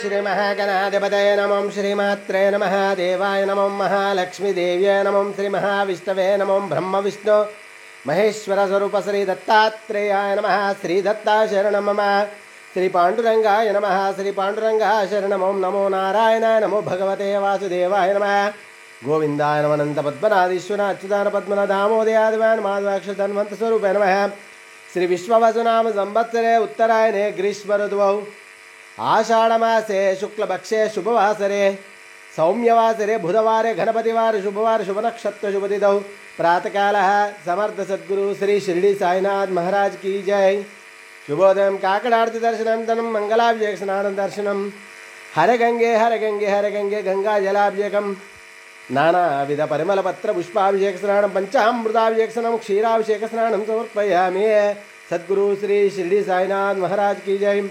श्री महागणाधिपतये नमः श्रीमात्रे नमः देवाय नमः महालक्ष्मीदेव्यै नमः श्री महाविष्णवे नमः ब्रह्म विष्णु महेश्वर स्वरूप श्री दत्तात्रेयाय नमः श्री दत्ता शरणं मम श्री पांडुरंगाय नमः श्री पांडुरंगाय शरणं नमो नारायणाय नमो भगवते वासुदेवाय नमः गोविंदाय नमः अनंत पद्मनाधीश्वर अच्युतान पद्मनाभ दामोदयादिवाय माधवाक्षधन्वंत स्वरूपाय नमः श्री विश्ववसुनाम संवत्सरे उत्तरायणे ग्रीष्म ऋतुौ आषाढ़मासे शुक्लपक्षे शुभवासरे सौम्यवासरे बुधवारे गणपतिवार शुभवार शुभनक्षत्र शुभतिथौ प्रातःकालः समर्थ सद्गुरु श्री शिरडी साईनाथ महाराज की जय। शुभोदय काकडारती दर्शनं धनं मंगलाभिषेक स्नान दर्शनं हर गंगे गंगा जलाभिषेकं नानाविध परिमल पत्र पुष्पाभिषेक स्नानं पंचामृताभिषेक स्नानं क्षीराभिषेक स्नानं समर्पयामि। सद्गुरु श्री शिरडी साईनाथ महाराज की जय।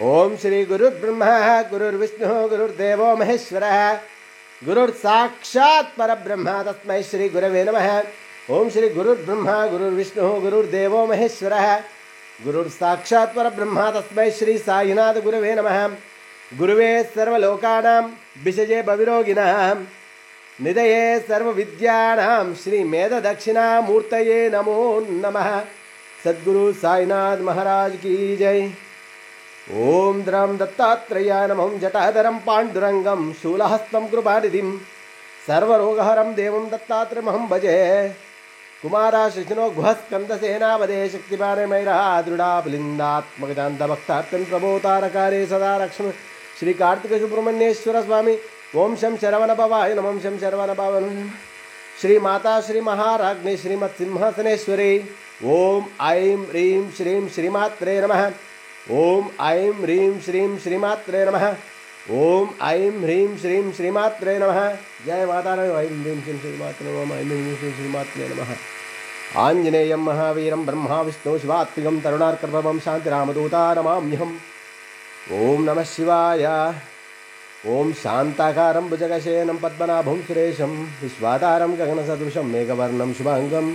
ओम श्री गुरुर्ब्रह्मा गुरुर्विष्णु गुरुर्देवो महेश्वरः गुरुर्साक्षात् परब्रह्म तस्मै श्री गुरवे नमः। ओम श्री गुरुर्ब्रह्मा गुरुर्विष्णु गुरुर्देवो महेश्वरः गुरुर्साक्षात् परब्रह्म तस्मै श्री साईनाथ गुरवे नमः। गुरुवे सर्वलोकानां विषजे भविरोगिणां निधये सर्वविद्यानां श्री मेधदक्षिणामूर्तये नमो नमः। सद्गुरु साईनाथ महाराज की जय। ओम द्रं दत्तात्रेयाय नमः जटाधरं पाण्डुरंगं शूलहस्तं कृपानिधिं सर्वरोगहरं देवं दत्तात्रेयमहं भजे। कुमाराशिनो गुहस्कन्दसेनावदे शक्तिपाणे मैरः दृढाबलिन्दात्मकजान्तभक्तार्थं प्रभोतारकारे सदा रक्षण श्री कार्तिक सुब्रह्मण्येश्वर स्वामी। ओम शं शरवणभवाय नमः शं शरवणभवाय श्री माता श्री महाराज्ञी श्रीमत्सिंहासनेश्वरी। ओम ऐं ह्रीं श्रीं श्रीमात्रे नमः। ओम ऐं ह्रीं श्रीं श्रीमात्रे नमः। ओम ऐं ह्रीं श्रीं श्रीमात्रे नमः। जय माता ऐं ह्रीं श्रीं श्रीमात्रे नमः ऐं ह्रीं श्रीं श्रीमात्रे नमः। आंजनेयं महावीरं ब्रह्मा विष्णु शिवात्मिकं तरुणार्कप्रभं शान्तिरामदूता नमाम्यहम्। ओम नमः शिवाय। ओम शान्ताकारं भुजगशयनं पद्मनाभं सुरेशं विश्वाधारं गगनसदृशं मेघवर्णं शुभांगं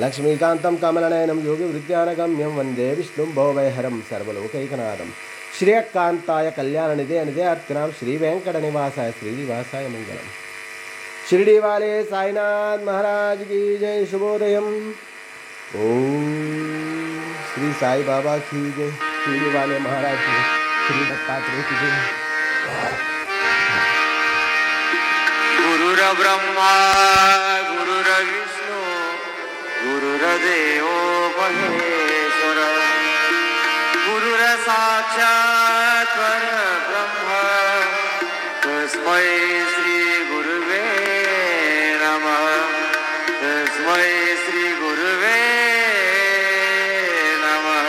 लक्ष्मीकान्तं कमलनयनं योगिवृद्ध्यानगम्यं वन्दे विष्णुं भवभयहरं सर्वलोकैकनाथं श्रियकान्ताय कल्याणनिधे निधयार्थिनां श्रीवेङ्कटनिवासाय श्रीनिवासाय मङ्गलम्। शिरडी वाले साईनाथ महाराज की जय। शुभोदयम। ओम श्री साई बाबा की जय। शिरडी वाले महाराज की श्री दत्तात्रेय की जय। गुरुर्ब्रह्मा गुरुर्विष्णु गुरुर्देवो महेश्वर गुरुर्साक्षात् परब्रह्म तस्मै श्री गुरुवे नमः तस्मै श्री गुरुवे नमः।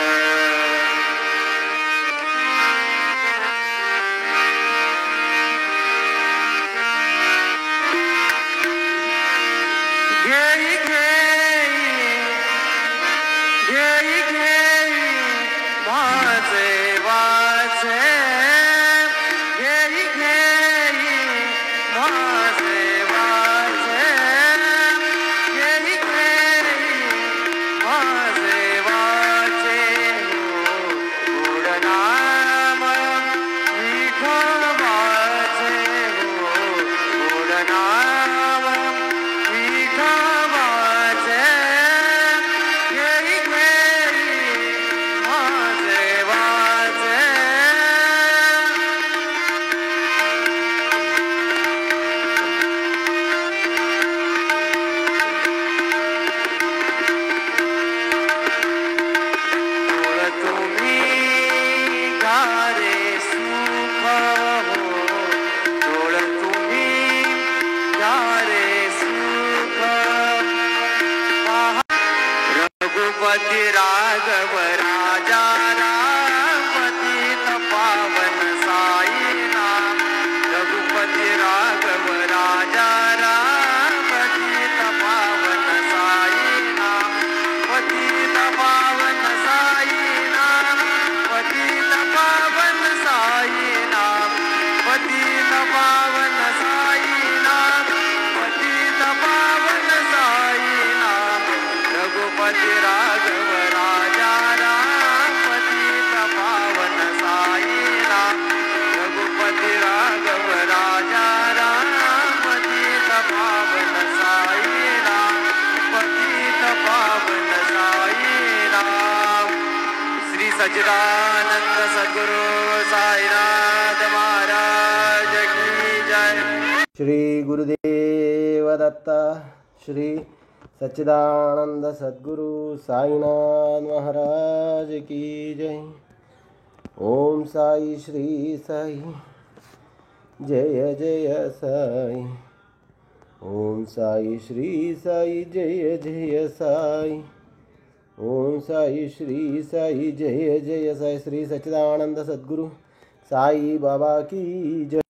सच्चिदानंद सद्गुरु साईनाथ महाराज की जय। श्री गुरुदेव दत्ता। श्री सच्चिदानंद सद्गुरु साईनाथ महाराज की जय। ओम साई श्री साई जय जय साई। ओम साई श्री साई जय जय साई। ओम साई श्री साई जय जय साई। श्री सच्चिदानंद सद्गुरु साई बाबा की जय।